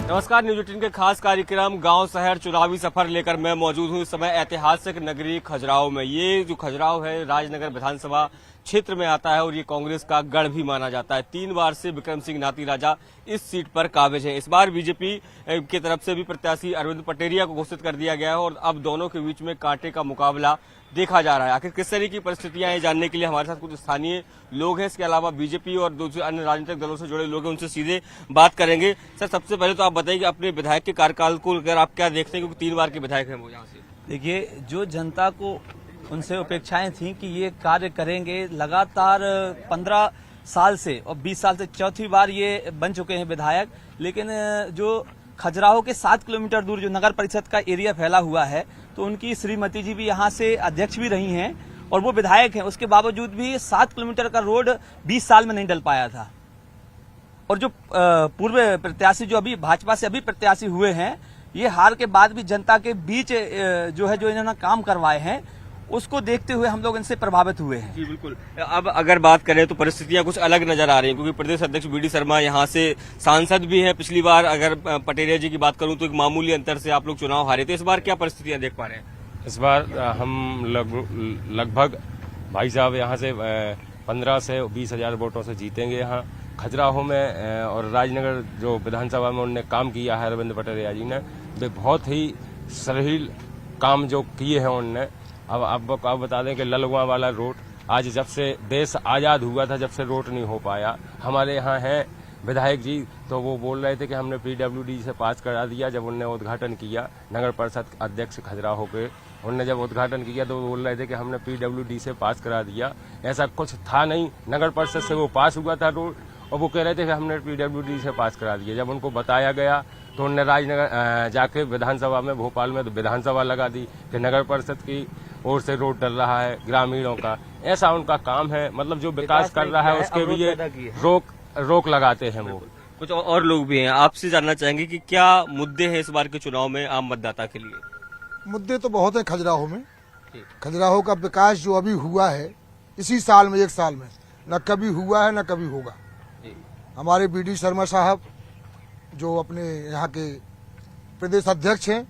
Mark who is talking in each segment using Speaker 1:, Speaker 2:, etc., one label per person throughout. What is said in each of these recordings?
Speaker 1: नमस्कार, न्यूज 18 के खास कार्यक्रम गांव शहर चुनावी सफर लेकर मैं मौजूद हूं इस समय ऐतिहासिक नगरी खजुराहो में। ये जो खजुराहो है राजनगर विधानसभा क्षेत्र में आता है और ये कांग्रेस का गढ़ भी माना जाता है। 3 बार से विक्रम सिंह नाती राजा इस सीट पर काबिज है। इस बार बीजेपी की तरफ से भी प्रत्याशी अरविंद पटेरिया को घोषित कर दिया गया है और अब दोनों के बीच में कांटे का मुकाबला देखा जा रहा है। आखिर किस तरह की परिस्थितियां हैं, जानने के लिए हमारे साथ कुछ स्थानीय लोग हैं। इसके अलावा बीजेपी और दूसरे अन्य राजनीतिक दलों से जुड़े लोग हैं, उनसे सीधे बात करेंगे। सर, सबसे पहले तो आप बताइए कि अपने विधायक के कार्यकाल को लेकर आप क्या देखते हैं, क्योंकि 3 बार के विधायक हैं वो यहाँ से।
Speaker 2: देखिए, जो जनता को उनसे अपेक्षाएं थी कि ये कार्य करेंगे, लगातार 15 साल से और 20 साल से चौथी बार ये बन चुके हैं विधायक। लेकिन जो खजुराहो के 7 किलोमीटर दूर जो नगर परिषद का एरिया फैला हुआ है, तो उनकी श्रीमती जी भी यहाँ से अध्यक्ष भी रही हैं और वो विधायक हैं। उसके बावजूद भी 7 किलोमीटर का रोड 20 साल में नहीं डल पाया था। और जो पूर्व प्रत्याशी जो अभी भाजपा से अभी प्रत्याशी हुए हैं, ये हार के बाद भी जनता के बीच जो है जो इन्होंने काम करवाए हैं, उसको देखते हुए हम लोग इनसे प्रभावित हुए हैं।
Speaker 1: जी बिल्कुल। अब अगर बात करें तो परिस्थितियां कुछ अलग नजर आ रही हैं, क्योंकि प्रदेश अध्यक्ष बीडी शर्मा यहाँ से सांसद भी हैं। पिछली बार अगर पटेरिया जी की बात करूं तो एक मामूली अंतर से आप लोग चुनाव हारे थे। इस बार क्या परिस्थितियां देख पा रहे हैं?
Speaker 3: इस बार हम लगभग भाई साहब यहाँ से 15 से 20 हजार वोटों से जीतेंगे। यहाँ खजुराहो में और राजनगर जो विधानसभा में उन्होंने काम किया है अरविंद पटेरिया जी ने, वे बहुत ही सहील काम जो किए हैं उन्होंने। अब आप बता दें कि ललुआ वाला रोड आज जब से देश आजाद हुआ था, जब से रोड नहीं हो पाया। हमारे यहाँ हैं विधायक जी, तो वो बोल रहे थे कि हमने पीडब्ल्यूडी से पास करा दिया। जब उन्होंने उद्घाटन किया नगर परिषद अध्यक्ष खजुराहो के, उन्होंने जब उद्घाटन किया तो वो बोल रहे थे कि हमने पीडब्ल्यूडी से पास करा दिया। ऐसा कुछ था नहीं, नगर परिषद से वो पास हुआ था रोड और वो कह रहे थे कि हमने पीडब्ल्यूडी से पास करा दिया। जब उनको बताया गया तो उन्होंने राजनगर जाके विधानसभा में, भोपाल में तो विधानसभा लगा दी कि नगर परिषद की ओर से रोड डल रहा है ग्रामीणों का। ऐसा उनका काम है, मतलब जो विकास कर रहा है उसके लिए रोक लगाते हैं वो।
Speaker 1: कुछ और लोग भी हैं, आपसे जानना चाहेंगे कि क्या मुद्दे हैं इस बार के चुनाव में आम मतदाता के लिए?
Speaker 4: मुद्दे तो बहुत है खजुराहो में। खजुराहो का विकास जो अभी हुआ है इसी साल में, 1 साल में, न कभी हुआ है न कभी होगा। हमारे बीडी शर्मा साहब जो अपने यहाँ के प्रदेश अध्यक्ष हैं,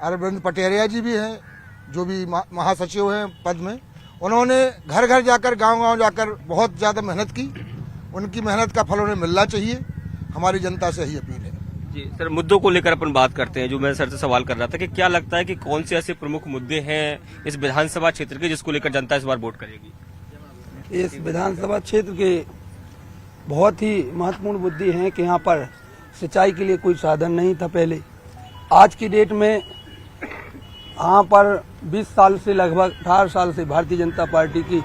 Speaker 4: अरविंद पटेरिया जी भी हैं जो भी महासचिव हैं पद में, उन्होंने घर घर जाकर, गांव-गांव जाकर बहुत ज्यादा मेहनत की। उनकी मेहनत का फल उन्हें मिलना चाहिए। हमारी जनता से यही अपील है।
Speaker 1: जी सर, मुद्दों को लेकर अपन बात करते हैं। जो मैं सर से सवाल कर रहा था कि क्या लगता है कि कौन से ऐसे प्रमुख मुद्दे हैं इस विधानसभा क्षेत्र के जिसको लेकर जनता इस बार वोट करेगी?
Speaker 5: इस विधानसभा क्षेत्र के बहुत ही महत्वपूर्ण मुद्दे हैं कि यहाँ पर सिंचाई के लिए कोई साधन नहीं था पहले। आज की डेट में यहाँ पर 20 साल से, लगभग 18 साल से भारतीय जनता पार्टी की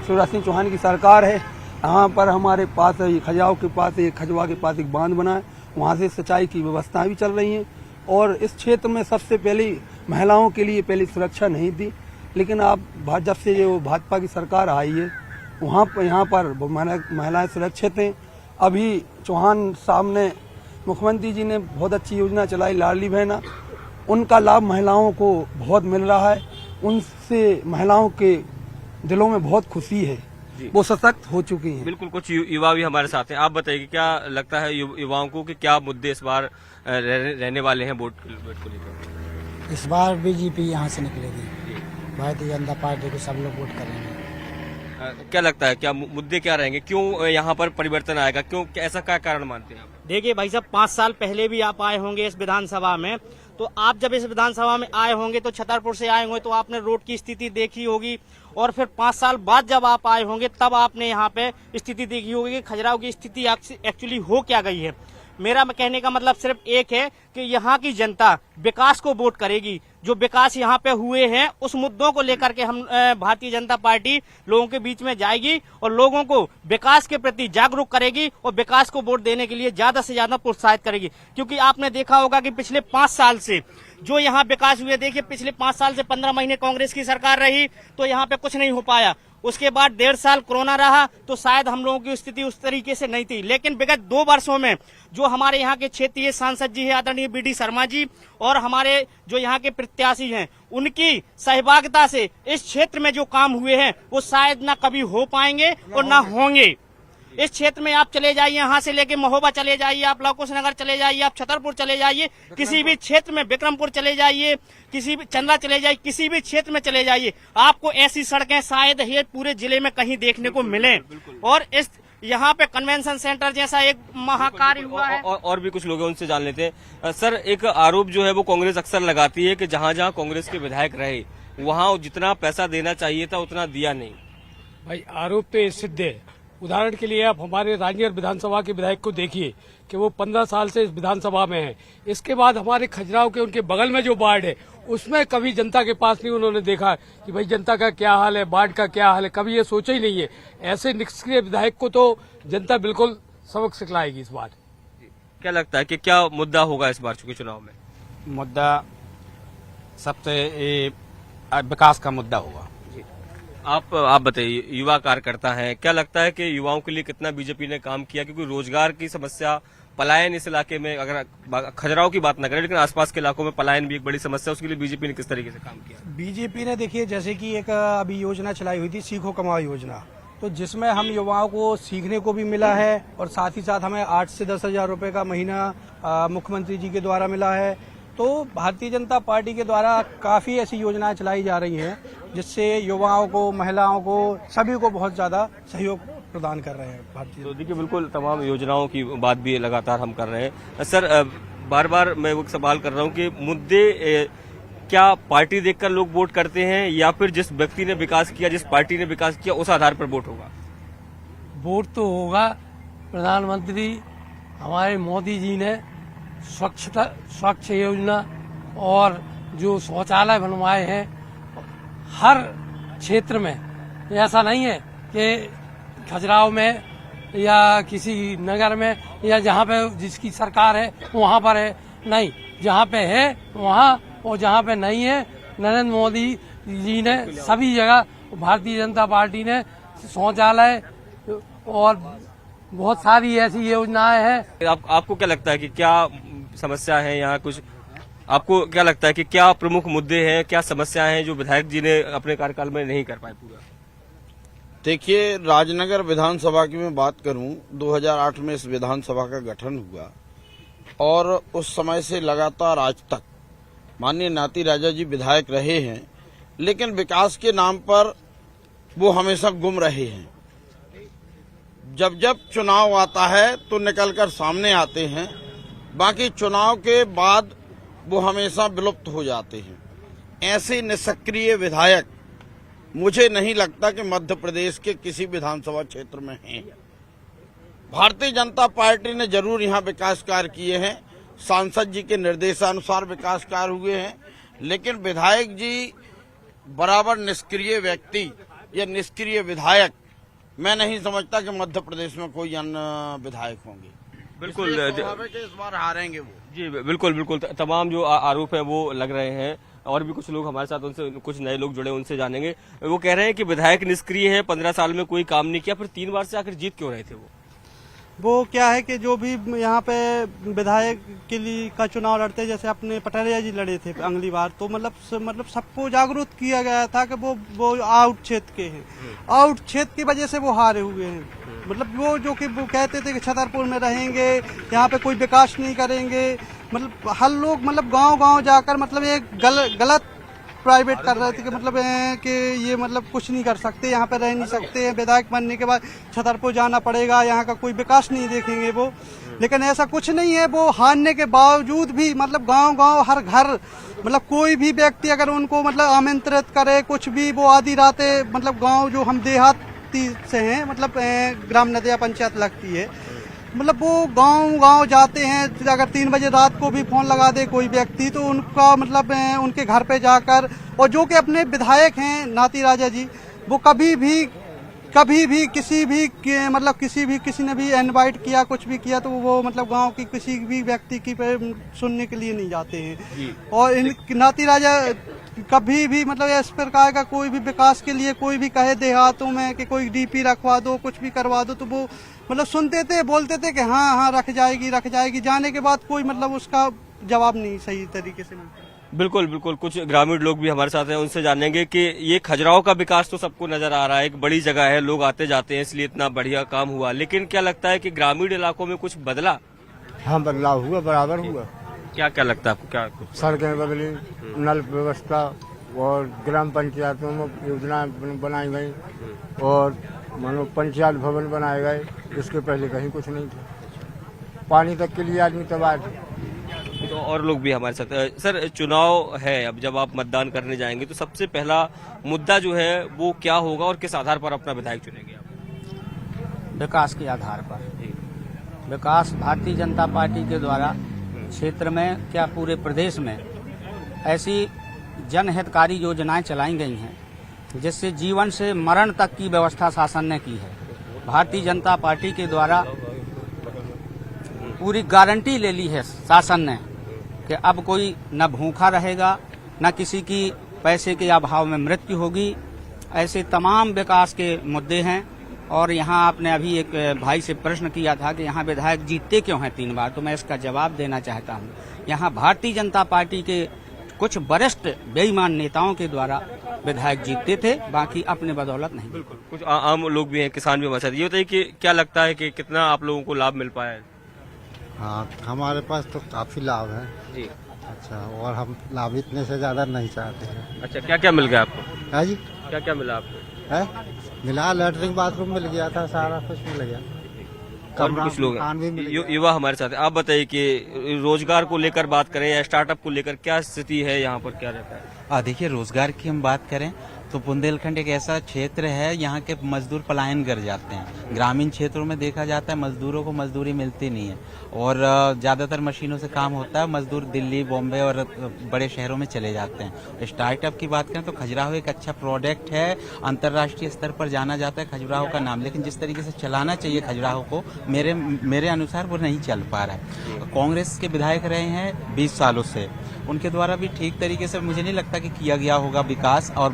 Speaker 5: शिवराज सिंह चौहान की सरकार है। यहाँ पर हमारे पास खजुराहो के पास, खजुआ के पास एक बांध बना है, वहाँ से सिंचाई की व्यवस्थाएं भी चल रही हैं। और इस क्षेत्र में सबसे पहले महिलाओं के लिए पहले सुरक्षा नहीं थी, लेकिन अब जब से जो भाजपा की सरकार आई है वहाँ पर यहाँ पर महिलाएं सुरक्षित हैं। अभी चौहान साहब ने, मुख्यमंत्री जी ने बहुत अच्छी योजना चलाई, लाडली बहना, उनका लाभ महिलाओं को बहुत मिल रहा है। उनसे महिलाओं के दिलों में बहुत खुशी है, वो सशक्त हो चुकी हैं।
Speaker 1: बिल्कुल। कुछ युवा भी हमारे साथ हैं, आप बताइए क्या लगता है युवाओं को कि क्या मुद्दे इस बार रहने वाले हैं वोट को लेकर?
Speaker 6: इस बार बीजेपी यहाँ से निकलेगी, भारतीय जनता पार्टी को सब लोग वोट करेंगे।
Speaker 1: क्या लगता है, क्या मुद्दे क्या रहेंगे, क्यों यहाँ पर परिवर्तन आएगा, क्यों, ऐसा क्या कारण मानते हैं आप?
Speaker 7: देखिए भाई साहब, 5 साल पहले भी आप आए होंगे इस विधानसभा में, तो आप जब इस विधानसभा में आए होंगे तो छतरपुर से आए होंगे तो आपने रोड की स्थिति देखी होगी। और फिर 5 साल बाद जब आप आए होंगे तब आपने यहाँ पे स्थिति देखी होगी कि खजुराहो की स्थिति एक्चुअली हो क्या गई है। मेरा कहने का मतलब सिर्फ एक है कि यहाँ की जनता विकास को वोट करेगी। जो विकास यहाँ पे हुए हैं उस मुद्दों को लेकर के हम भारतीय जनता पार्टी लोगों के बीच में जाएगी और लोगों को विकास के प्रति जागरूक करेगी और विकास को वोट देने के लिए ज्यादा से ज्यादा प्रोत्साहित करेगी। क्योंकि आपने देखा होगा कि पिछले 5 साल से जो यहाँ विकास हुए, देखिए पिछले 5 साल से 15 महीने कांग्रेस की सरकार रही तो यहाँ पे कुछ नहीं हो पाया। उसके बाद 1.5 साल कोरोना रहा तो शायद हम लोगों की स्थिति उस तरीके से नहीं थी। लेकिन विगत 2 वर्षों में जो हमारे यहाँ के क्षेत्रीय सांसद जी है आदरणीय बीडी शर्मा जी और हमारे जो यहाँ के प्रत्याशी हैं, उनकी सहभागिता से इस क्षेत्र में जो काम हुए हैं वो शायद ना कभी हो पाएंगे और ना होंगे। इस क्षेत्र में आप चले जाइए, यहाँ से लेके महोबा चले जाइए, आप लवकुश नगर चले जाइए, आप छतरपुर चले जाइए, किसी भी क्षेत्र में विक्रमपुर चले जाइए, किसी भी चंद्रा चले जाइए, किसी भी क्षेत्र में चले जाइए, आपको ऐसी सड़कें शायद ही पूरे जिले में कहीं देखने को मिले। और इस यहाँ पे कन्वेंशन सेंटर जैसा एक महाकार्य हुआ है।
Speaker 1: और भी कुछ लोग हैं, उनसे जान लेते हैं। सर, एक आरोप जो है वो कांग्रेस अक्सर लगाती है कि जहाँ जहाँ कांग्रेस के विधायक रहे वहाँ जितना पैसा देना चाहिए था उतना दिया नहीं।
Speaker 8: भाई आरोप तो ये सिद्ध है। उदाहरण के लिए आप हमारे राजनगर विधानसभा के विधायक को देखिए कि वो 15 साल से इस विधानसभा में है। इसके बाद हमारे खजुराहो के उनके बगल में जो वार्ड है उसमें कभी जनता के पास नहीं उन्होंने देखा कि भाई जनता का क्या हाल है, वार्ड का क्या हाल है, कभी ये सोचा ही नहीं है। ऐसे निष्क्रिय विधायक को तो जनता बिल्कुल सबक सिखलाएगी इस बार।
Speaker 1: क्या लगता है कि क्या मुद्दा होगा इस बार के चुनाव में?
Speaker 9: मुद्दा सबसे विकास का मुद्दा होगा।
Speaker 1: आप बताइए, युवा कार्यकर्ता हैं, क्या लगता है कि युवाओं के लिए कितना बीजेपी ने काम किया? क्योंकि रोजगार की समस्या, पलायन इस इलाके में, अगर खजुराहो की बात न करें लेकिन आसपास के इलाकों में पलायन भी एक बड़ी समस्या है, उसके लिए बीजेपी ने किस तरीके से काम किया?
Speaker 10: बीजेपी ने देखिए जैसे कि एक अभी योजना चलाई हुई थी सीखो कमाओ योजना, तो जिसमें हम युवाओं को सीखने को भी मिला है और साथ ही साथ हमें 8 से 10 हजार रुपए का महीना मुख्यमंत्री जी के द्वारा मिला है। तो भारतीय जनता पार्टी के द्वारा काफी ऐसी योजनाएं चलाई जा रही हैं जिससे युवाओं को, महिलाओं को, सभी को बहुत ज्यादा सहयोग प्रदान कर रहे हैं भारतीय।
Speaker 1: तो देखिए, बिल्कुल तमाम योजनाओं की बात भी लगातार हम कर रहे हैं। सर, बार बार मैं वो सवाल कर रहा हूँ कि मुद्दे क्या पार्टी देखकर लोग वोट करते हैं या फिर जिस व्यक्ति ने विकास किया, जिस पार्टी ने विकास किया उस आधार पर वोट होगा?
Speaker 11: वोट तो होगा। प्रधानमंत्री हमारे मोदी जी ने स्वच्छ योजना और जो शौचालय बनवाए हैं हर क्षेत्र में, ऐसा नहीं है कि खजुराहो में या किसी नगर में या जहाँ पे जिसकी सरकार है वहाँ पर है, नहीं, जहाँ पे है वहाँ, और जहाँ पे नहीं है नरेंद्र मोदी जी ने सभी जगह, भारतीय जनता पार्टी ने शौचालय और बहुत सारी ऐसी योजनाएं हैं।
Speaker 1: आपको क्या लगता है कि क्या समस्या है यहाँ? कुछ आपको क्या लगता है कि क्या प्रमुख मुद्दे हैं, क्या समस्याएं हैं जो विधायक जी ने अपने कार्यकाल में नहीं कर पाए पूरा?
Speaker 12: देखिए, राजनगर विधानसभा की मैं बात करूं, 2008 में इस विधानसभा का गठन हुआ और उस समय से लगातार आज तक माननीय नाती राजा जी विधायक रहे हैं, लेकिन विकास के नाम पर वो हमेशा गुम रहे हैं। जब जब चुनाव आता है तो निकलकर सामने आते हैं, बाकी चुनाव के बाद वो हमेशा विलुप्त हो जाते हैं। ऐसे निष्क्रिय विधायक मुझे नहीं लगता कि मध्य प्रदेश के किसी विधानसभा क्षेत्र में हैं। भारतीय जनता पार्टी ने जरूर यहाँ विकास कार्य किए हैं, सांसद जी के निर्देशानुसार विकास कार्य हुए हैं, लेकिन विधायक जी बराबर निष्क्रिय व्यक्ति या निष्क्रिय विधायक मैं नहीं समझता कि मध्य प्रदेश में कोई अन्य विधायक होंगे।
Speaker 1: बिल्कुल
Speaker 12: इस बार हारेंगे वो।
Speaker 1: जी बिल्कुल तमाम जो आरोप है वो लग रहे हैं। और भी कुछ लोग हमारे साथ, उनसे कुछ नए लोग जुड़े, उनसे जानेंगे। वो कह रहे हैं कि विधायक निष्क्रिय है, 15 साल में कोई काम नहीं किया, फिर 3 बार से आखिर जीत क्यों रहे थे?
Speaker 10: वो क्या है कि जो भी यहाँ पे विधायक के लिए का चुनाव लड़ते, जैसे अपने पटरिया जी लड़े थे अगली बार, तो मतलब सबको जागरूक किया गया था कि वो आउट क्षेत्र के हैं, आउट क्षेत्र की वजह से वो हारे हुए हैं। मतलब वो जो कि वो कहते थे कि छतरपुर में रहेंगे, यहाँ पे कोई विकास नहीं करेंगे, मतलब हर लोग मतलब गांव जाकर मतलब एक गलत प्राइवेट कर रहे थे कि मतलब कि ये मतलब कुछ नहीं कर सकते, यहाँ पे रह नहीं सकते, विधायक बनने के बाद छतरपुर जाना पड़ेगा, यहाँ का कोई विकास नहीं देखेंगे वो। लेकिन ऐसा कुछ नहीं है। वो हारने के बावजूद भी मतलब गांव हर घर मतलब कोई भी व्यक्ति अगर उनको मतलब आमंत्रित करे कुछ भी, वो आधी रातें मतलब गाँव जो हम देहाती से हैं, मतलब ग्राम नदिया पंचायत लगती है, मतलब वो गांव जाते हैं। अगर 3 बजे रात को भी फोन लगा दे कोई व्यक्ति तो उनका मतलब उनके घर पे जाकर, और जो कि अपने विधायक हैं नाती राजा जी, वो कभी भी किसी ने भी इनवाइट किया, कुछ भी किया, तो वो मतलब गांव की किसी भी व्यक्ति की सुनने के लिए नहीं जाते हैं। और नाती राजा कभी भी मतलब इस प्रकार का कोई भी विकास के लिए कोई भी कहे देहातों में कि कोई डीपी रखवा दो, कुछ भी करवा दो, तो वो मतलब सुनते थे, बोलते थे कि हाँ रख जाएगी। जाने के बाद कोई मतलब उसका जवाब नहीं सही तरीके से मिलता।
Speaker 1: बिल्कुल बिल्कुल, कुछ ग्रामीण लोग भी हमारे साथ हैं, उनसे जानेंगे कि ये खजुराहो का विकास तो सबको नजर आ रहा है, एक बड़ी जगह है, लोग आते जाते हैं, इसलिए इतना बढ़िया काम हुआ, लेकिन क्या लगता है कि ग्रामीण इलाकों में कुछ बदला?
Speaker 13: हाँ, बदलाव हुआ, बराबर हुआ।
Speaker 1: क्या क्या लगता है आपको? क्या
Speaker 13: सड़कें बदली, नल व्यवस्था और ग्राम पंचायतों में योजना बनाई गई और मानो पंचायत भवन बनाए गए, इसके पहले कहीं कुछ नहीं था। पानी तक के लिए आदमी तबाह थे।
Speaker 1: तो और लोग भी हमारे साथ। सर, चुनाव है, अब जब आप मतदान करने जाएंगे तो सबसे पहला मुद्दा जो है वो क्या होगा और किस आधार पर अपना विधायक चुनेंगे आप?
Speaker 9: विकास के आधार पर। विकास भारतीय जनता पार्टी के द्वारा क्षेत्र में क्या पूरे प्रदेश में ऐसी जनहितकारी योजनाएं चलाई गई हैं जिससे जीवन से मरण तक की व्यवस्था शासन ने की है। भारतीय जनता पार्टी के द्वारा पूरी गारंटी ले ली है शासन ने कि अब कोई न भूखा रहेगा, न किसी की पैसे के अभाव में मृत्यु होगी। ऐसे तमाम विकास के मुद्दे हैं। और यहाँ आपने अभी एक भाई से प्रश्न किया था कि यहाँ विधायक जीतते क्यों हैं 3 बार, तो मैं इसका जवाब देना चाहता हूँ। यहाँ भारतीय जनता पार्टी के कुछ वरिष्ठ बेईमान नेताओं के द्वारा विधायक जीतते थे, बाकी अपने बदौलत नहीं।
Speaker 1: बिल्कुल, कुछ आम लोग भी हैं, किसान भी हमारे साथ। ये बताइए कि क्या लगता है कि कितना आप लोगों को लाभ मिल पाया है?
Speaker 13: हाँ, हमारे पास तो काफी लाभ है
Speaker 1: जी।
Speaker 13: अच्छा, और हम लाभ इतने से ज्यादा नहीं चाहते हैं।
Speaker 1: अच्छा, क्या क्या मिल गया आपको?
Speaker 13: है जी,
Speaker 1: क्या क्या मिला आपको?
Speaker 13: है मिला, लैट्रिन बाथरूम मिल गया था, सारा कुछ मिल गया।
Speaker 1: और भी कुछ लोग हैं, युवा हमारे साथ है। आप बताइए कि रोजगार को लेकर बात करें या स्टार्टअप को लेकर क्या स्थिति है यहाँ पर, क्या रहता है?
Speaker 14: देखिए, रोजगार की हम बात करें तो बुंदेलखंड एक ऐसा क्षेत्र है यहाँ के मजदूर पलायन कर जाते हैं। ग्रामीण क्षेत्रों में देखा जाता है मजदूरों को मजदूरी मिलती नहीं है और ज्यादातर मशीनों से काम होता है। मजदूर दिल्ली, बॉम्बे और बड़े शहरों में चले जाते हैं। स्टार्टअप की बात करें तो खजुराहो एक अच्छा प्रोडक्ट है, अंतर्राष्ट्रीय स्तर पर जाना जाता है खजुराहो का नाम, लेकिन जिस तरीके से चलाना चाहिए खजुराहो को मेरे अनुसार वो नहीं चल पा रहा है। कांग्रेस के विधायक रहे हैं 20 सालों से, उनके द्वारा भी ठीक तरीके से मुझे नहीं लगता कि किया गया होगा विकास। और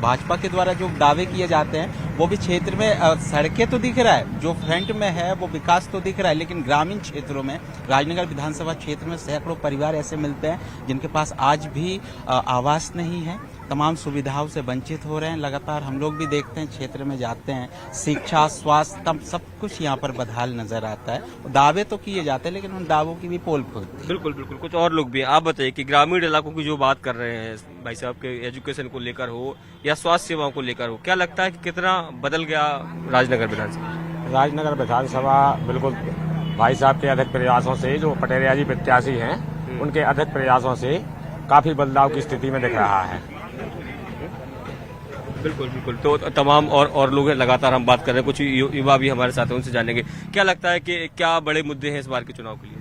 Speaker 14: भाजपा के द्वारा जो दावे किए जाते हैं वो भी क्षेत्र में सड़कें तो दिख रहा है, जो फ्रंट में है वो विकास तो दिख रहा है, लेकिन ग्रामीण क्षेत्रों में राजनगर विधानसभा क्षेत्र में सैकड़ों परिवार ऐसे मिलते हैं जिनके पास आज भी आवास नहीं है, तमाम सुविधाओं से वंचित हो रहे हैं। लगातार हम लोग भी देखते हैं, क्षेत्र में जाते हैं, शिक्षा, स्वास्थ्य, सब कुछ यहाँ पर बदहाल नजर आता है। दावे तो किए जाते हैं लेकिन उन दावों की भी पोल खुलती है।
Speaker 1: बिल्कुल बिल्कुल, कुछ और लोग भी। आप बताइए कि ग्रामीण इलाकों की जो बात कर रहे हैं भाई साहब के, एजुकेशन को लेकर हो या स्वास्थ्य सेवाओं को लेकर हो, क्या लगता है कि कितना बदल गया राजनगर विधानसभा?
Speaker 15: राजनगर विधानसभा बिल्कुल भाई साहब के अधिक प्रयासों से, जो पटेरिया जी प्रत्याशी हैं उनके अधिक प्रयासों से काफी बदलाव की स्थिति में दिख रहा है।
Speaker 1: बिल्कुल बिल्कुल, तो तमाम और लोग हैं, लगातार हम बात कर रहे हैं, कुछ युवा भी हमारे साथ हैं, उनसे जानेंगे क्या लगता है कि क्या बड़े मुद्दे हैं इस बार के चुनाव के लिए?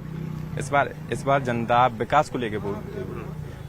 Speaker 16: इस बार जनता विकास को लेकर बोलती है।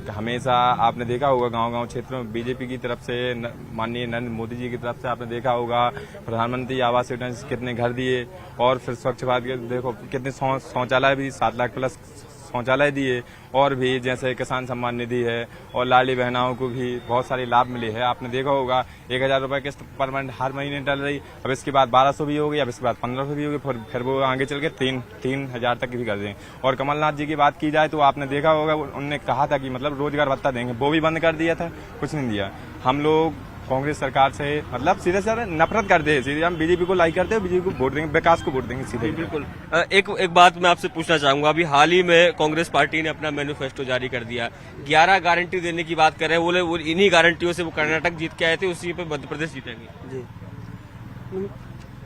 Speaker 16: हमेशा आपने देखा होगा गांव-गांव क्षेत्रों में बीजेपी की तरफ से, माननीय नरेंद्र मोदी जी की तरफ से आपने देखा होगा प्रधानमंत्री आवास योजना से कितने घर दिए, और फिर स्वच्छ भारत के देखो कितने शौचालय भी 7 लाख प्लस शौचालय दिए, और भी जैसे किसान सम्मान निधि है और लाडली बहनाओं को भी बहुत सारे लाभ मिले हैं। आपने देखा होगा 1000 रुपए किस्त पर मंथ हर महीने डल रही, अब इसके बाद 1200 भी होगी, अब इसके बाद 1500 भी होगी, फिर वो आगे चल के 3000 तक भी कर दें। और कमलनाथ जी की बात की जाए तो आपने देखा होगा उन्होंने कहा था कि मतलब रोजगार भत्ता देंगे, वो भी बंद कर दिया था, कुछ नहीं दिया। हम लोग कांग्रेस सरकार से मतलब सीधे सीधे नफरत करते हैं, सीधे हम बीजेपी को लाइक करते हैं, बीजेपी को वोट देंगे, विकास को वोट देंगे सीधे।
Speaker 1: बिल्कुल। एक बात मैं आपसे पूछना चाहूंगा, अभी हाल ही में कांग्रेस पार्टी ने अपना मैनिफेस्टो जारी कर दिया, 11 गारंटी देने की बात कर रहे हैं, बोले वो इन्हीं गारंटियों से वो कर्नाटक जीत के आए थे, उसी पे मध्य प्रदेश जीतेंगे।
Speaker 5: जी,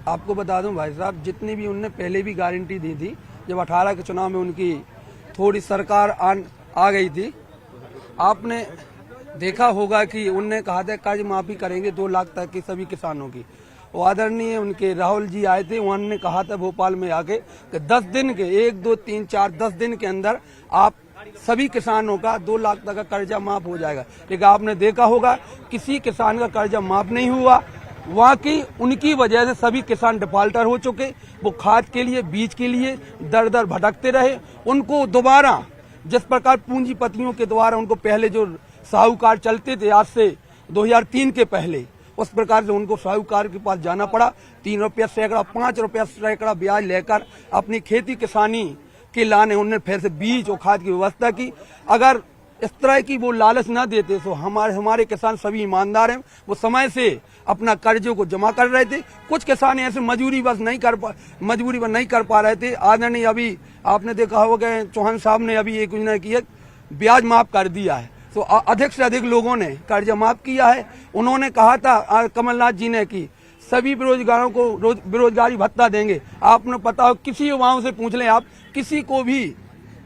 Speaker 5: आपको बता दूं भाई साहब, जितनी भी उनने पहले भी गारंटी दी थी, जब 18 के चुनाव में उनकी थोड़ी सरकार आ गई थी, आपने देखा होगा कि उनने कहा था कर्ज माफी करेंगे 2 लाख तक की सभी किसानों की। वो आदरणीय उनके राहुल जी आए थे, उन्होंने कहा था भोपाल में आके कि 10 दिन के 1, 2, 3, 4 10 दिन के अंदर आप सभी किसानों का 2 लाख तक का कर्जा माफ हो जाएगा। लेकिन आपने देखा होगा किसी किसान का कर्जा माफ नहीं हुआ। वहाँ की उनकी वजह से सभी किसान डिफॉल्टर हो चुके। वो खाद के लिए, बीज के लिए दर दर भटकते रहे। उनको दोबारा जिस प्रकार पूंजीपतियों के द्वारा उनको पहले जो साहूकार चलते थे आज से 2003 के पहले, उस प्रकार से उनको साहूकार के पास जाना पड़ा। 3 रुपया सैकड़ा, 5 रुपया सैकड़ा ब्याज लेकर अपनी खेती किसानी के लाने उन्होंने फिर से बीज और खाद की व्यवस्था की। अगर इस तरह की वो लालच ना देते तो हमारे किसान सभी ईमानदार हैं। वो समय से अपना कर्जों को जमा कर रहे थे। कुछ किसान ऐसे मजबूरी बस नहीं कर पा रहे थे। आदरणीय अभी आपने देखा होगा चौहान साहब ने अभी एक योजना की है, ब्याज माफ कर दिया है, तो अधिक से अधिक लोगों ने कर्ज माफ किया है। उन्होंने कहा था कमलनाथ जी ने कि सभी बेरोजगारों को बेरोजगारी भत्ता देंगे। आपने पता हो किसी युवाओं से पूछ लें आप, किसी को भी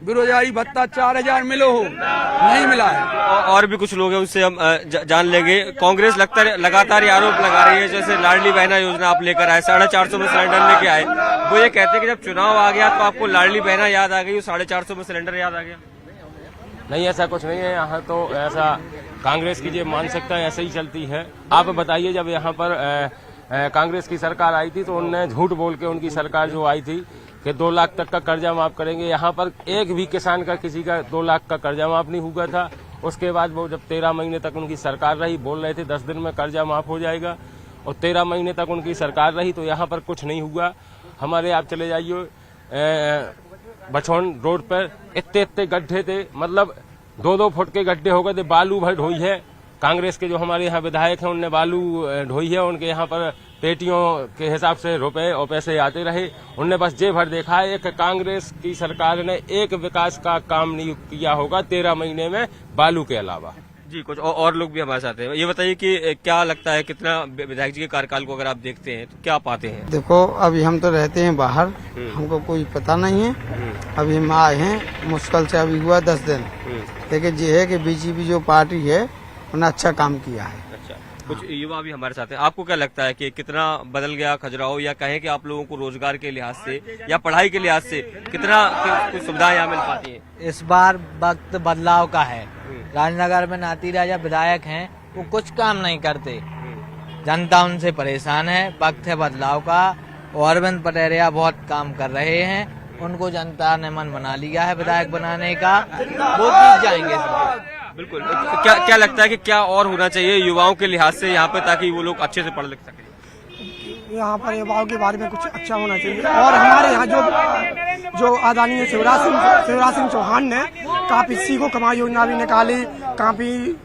Speaker 5: बेरोजगारी भत्ता 4000 मिलो हो, नहीं मिला है।
Speaker 1: और भी कुछ लोग हैं, उनसे हम जान लेंगे। कांग्रेस लगातार ये आरोप लगा रही है, जैसे लाडली बहना योजना आप लेकर आए, 450 में सिलेंडर लेके आए, वो ये कहते हैं कि जब चुनाव आ गया तो आपको लाडली बहना याद आ गई, 450 में सिलेंडर याद आ गया।
Speaker 3: नहीं, ऐसा कुछ नहीं है। यहाँ तो ऐसा कांग्रेस की जो मानसिकता ऐसे ही चलती है। आप बताइए, जब यहाँ पर कांग्रेस की सरकार आई थी तो उनने झूठ बोल के, उनकी सरकार जो आई थी कि 2 लाख तक का कर्जा माफ करेंगे, यहाँ पर एक भी किसान का किसी का 2 लाख का कर्जा माफ नहीं हुआ था। उसके बाद वो जब 13 महीने तक उनकी सरकार रही, बोल रहे थे 10 दिन में कर्जा माफ हो जाएगा, और 13 महीने तक उनकी सरकार रही तो यहाँ पर कुछ नहीं हुआ। हमारे आप चले जाइए बछौन रोड पर इतने गड्ढे थे, मतलब 2-2 फुट के गड्ढे हो गए थे, बालू भर ढोई है। कांग्रेस के जो हमारे यहाँ विधायक हैं उनने बालू ढोई है, उनके यहाँ पर पेटियों के हिसाब से रुपए और पैसे आते रहे, उनने बस जे भर देखा है। एक कांग्रेस की सरकार ने एक विकास का काम नहीं किया होगा 13 महीने में, बालू के अलावा।
Speaker 1: जी, कुछ और लोग भी हमारे साथ हैं। ये बताइए कि क्या लगता है, कितना विधायक जी के कार्यकाल को अगर आप देखते हैं तो क्या पाते हैं?
Speaker 6: देखो, अभी हम तो रहते हैं बाहर, हमको कोई पता नहीं है। अभी हम आए हैं, मुश्किल से अभी हुआ 10 दिन, लेकिन ये है कि बीजेपी जो पार्टी है उन्होंने अच्छा काम किया है।
Speaker 1: अच्छा, कुछ युवा भी हमारे साथ हैं। आपको क्या लगता है कि कितना बदल गया खजुराहो, या कहें कि आप लोगों को रोजगार के लिहाज से या पढ़ाई के लिहाज से कितना कुछ सुविधाएं यहाँ मिल पाती हैं?
Speaker 17: इस बार वक्त बदलाव का है। राजनगर में नाती राजा विधायक हैं, वो कुछ काम नहीं करते, जनता उनसे परेशान है। वक्त है बदलाव का। अरविंद पटेरिया बहुत काम कर रहे हैं, उनको जनता ने मन बना लिया है विधायक बनाने का, वो जीत जाएंगे इस बार।
Speaker 1: बिल्कुल। क्या लगता है कि क्या और होना चाहिए युवाओं के लिहाज से यहाँ पे, ताकि वो लोग अच्छे से पढ़ लिख सकें?
Speaker 6: यहाँ पर युवाओं के बारे में कुछ अच्छा होना चाहिए। और हमारे यहाँ जो आदरणीय शिवराज सिंह चौहान ने काफी सीखो कमाई योजना भी निकाली, काफी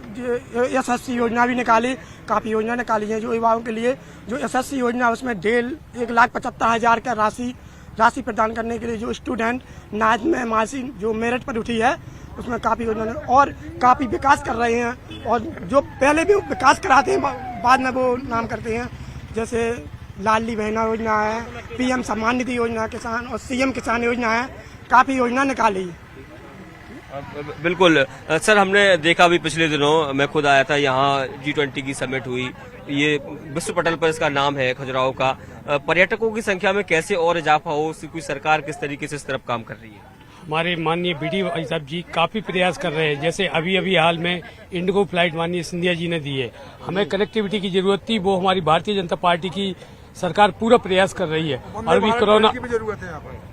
Speaker 6: SSC योजना भी निकाली, काफी योजना निकाली है जो युवाओं के लिए। जो SSC योजना उसमें 1,75,000 का राशि प्रदान करने के लिए जो स्टूडेंट नाइन्थ में मार्कशीट जो मेरिट पर उठी है, उसमें काफी योजना और काफी विकास कर रहे हैं। और जो पहले भी विकास कराते हैं बाद में वो नाम करते हैं, जैसे लाडली बहना योजना है, PM सम्मान निधि योजना किसान, और CM किसान योजना है, काफी योजना निकाली।
Speaker 1: बिल्कुल सर, हमने देखा भी पिछले दिनों, मैं खुद आया था यहाँ, G20 की समिट हुई, ये विश्व पटल पर इसका नाम है खजुराहो का। पर्यटकों की संख्या में कैसे और इजाफा हो, उसकी कोई सरकार किस तरीके से इस तरफ काम कर रही है?
Speaker 8: हमारे माननीय BD भाई साहब जी काफी प्रयास कर रहे हैं। जैसे अभी हाल में इंडिगो फ्लाइट माननीय सिंधिया जी ने दी है। हमें कनेक्टिविटी की जरूरत थी, वो हमारी भारतीय जनता पार्टी की सरकार पूरा प्रयास कर रही है। और अभी कोरोना
Speaker 4: की भी जरूरत है यहाँ पर,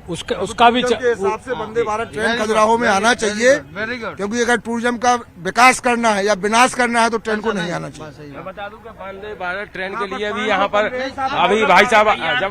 Speaker 8: उसका भी
Speaker 4: हिसाब से वंदे भारत ट्रेन खजुराहो में आना चाहिए, क्योंकि अगर टूरिज्म का विकास करना है या विनाश करना है तो ट्रेन को नहीं आना चाहिए।
Speaker 3: मैं बता दूं कि वंदे भारत ट्रेन के लिए भी यहाँ पर अभी जब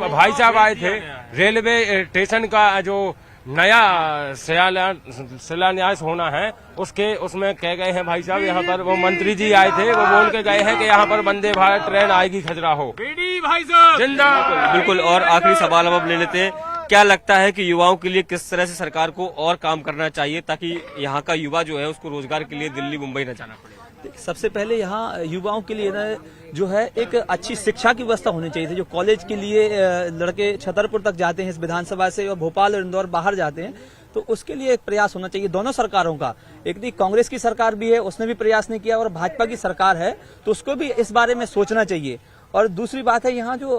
Speaker 3: भाई साहब आए थे, रेलवे स्टेशन का जो नया शिलान्यास होना है उसमें कह गए हैं भाई साहब, यहाँ पर वो मंत्री जी आए थे, वो बोल के गए हैं कि यहाँ पर वंदे भारत ट्रेन आएगी खजुराहो।
Speaker 8: भाई साहब
Speaker 1: जिंदाबाद। बिल्कुल। और आखिरी सवाल हम अब ले लेते हैं, क्या लगता है कि युवाओं के लिए किस तरह से सरकार को और काम करना चाहिए ताकि यहाँ का युवा जो है उसको रोजगार के लिए दिल्ली मुंबई न जाना पड़े?
Speaker 2: सबसे पहले यहाँ युवाओं के लिए न जो है एक अच्छी शिक्षा की व्यवस्था होनी चाहिए थी। जो कॉलेज के लिए लड़के छतरपुर तक जाते हैं इस विधानसभा से, और भोपाल और इंदौर बाहर जाते हैं, तो उसके लिए एक प्रयास होना चाहिए दोनों सरकारों का। एक तो कांग्रेस की सरकार भी है, उसने भी प्रयास नहीं किया, और भाजपा की सरकार है तो उसको भी इस बारे में सोचना चाहिए। और दूसरी बात है, यहाँ जो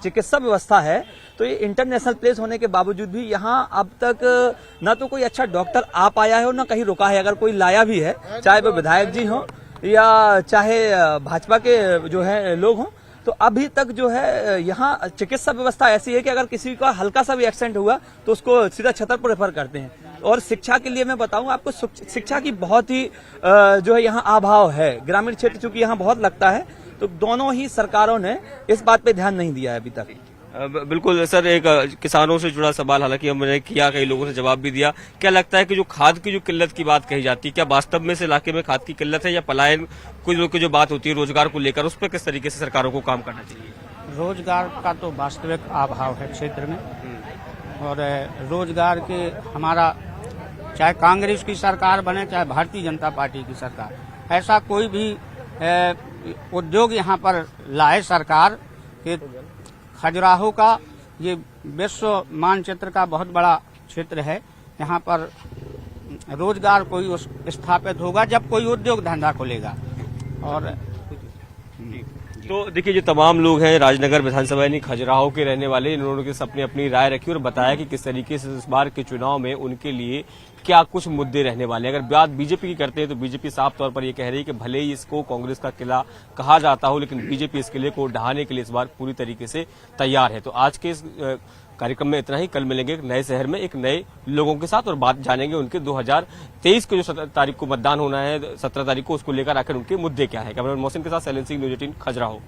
Speaker 2: चिकित्सा व्यवस्था है, तो ये इंटरनेशनल प्लेस होने के बावजूद भी यहाँ अब तक ना तो कोई अच्छा डॉक्टर आ पाया है और ना कहीं रुका है। अगर कोई लाया भी है, चाहे वो विधायक जी हो या चाहे भाजपा के जो है लोग हों, तो अभी तक जो है यहाँ चिकित्सा व्यवस्था ऐसी है कि अगर किसी का हल्का सा भी एक्सीडेंट हुआ तो उसको सीधा छतरपुर रेफर करते हैं। और शिक्षा के लिए मैं बताऊं आपको, शिक्षा की बहुत ही जो है यहाँ अभाव है। ग्रामीण क्षेत्र चूंकि यहाँ बहुत लगता है, तो दोनों ही सरकारों ने इस बात पे ध्यान नहीं दिया है अभी तक।
Speaker 1: बिल्कुल सर, एक किसानों से जुड़ा सवाल हालांकि हमने किया, कई लोगों ने जवाब भी दिया। क्या लगता है कि जो खाद की जो किल्लत की बात कही जाती है, क्या वास्तव में इस इलाके में खाद की किल्लत है, या पलायन कुछ लोग की जो बात होती है रोजगार को लेकर, उस पर किस तरीके से सरकारों को काम करना चाहिए?
Speaker 9: रोजगार का तो वास्तविक अभाव है क्षेत्र में, और रोजगार के हमारा चाहे कांग्रेस की सरकार बने चाहे भारतीय जनता पार्टी की सरकार, ऐसा कोई भी उद्योग यहाँ पर लाए सरकार कि खजुराहो का ये विश्व मानचित्र का बहुत बड़ा क्षेत्र है, यहाँ पर रोजगार कोई स्थापित होगा जब कोई उद्योग धंधा खुलेगा। और
Speaker 1: तो देखिए, जो तमाम लोग हैं राजनगर विधानसभा यानी खजुराहो के रहने वाले, इन्होंने अपनी अपनी राय रखी और बताया कि किस तरीके से इस बार के चुनाव में उनके लिए क्या कुछ मुद्दे रहने वाले हैं। अगर बात बीजेपी की करते हैं तो बीजेपी साफ तौर पर यह कह रही है कि भले ही इसको कांग्रेस का किला कहा जाता हो, लेकिन बीजेपी इस किले को ढहाने के लिए इस बार पूरी तरीके से तैयार है। तो आज के इस कार्यक्रम में इतना ही। कल मिलेंगे एक नए शहर में एक नए लोगों के साथ और बात जानेंगे उनके 2023 के जो 17 तारीख को मतदान होना है, 17 तारीख को, उसको लेकर आखिर उनके मुद्दे क्या है। कैमरामैन मोहसिन के साथ सैलेंसिंग, न्यूज़ 18 खजुराहो।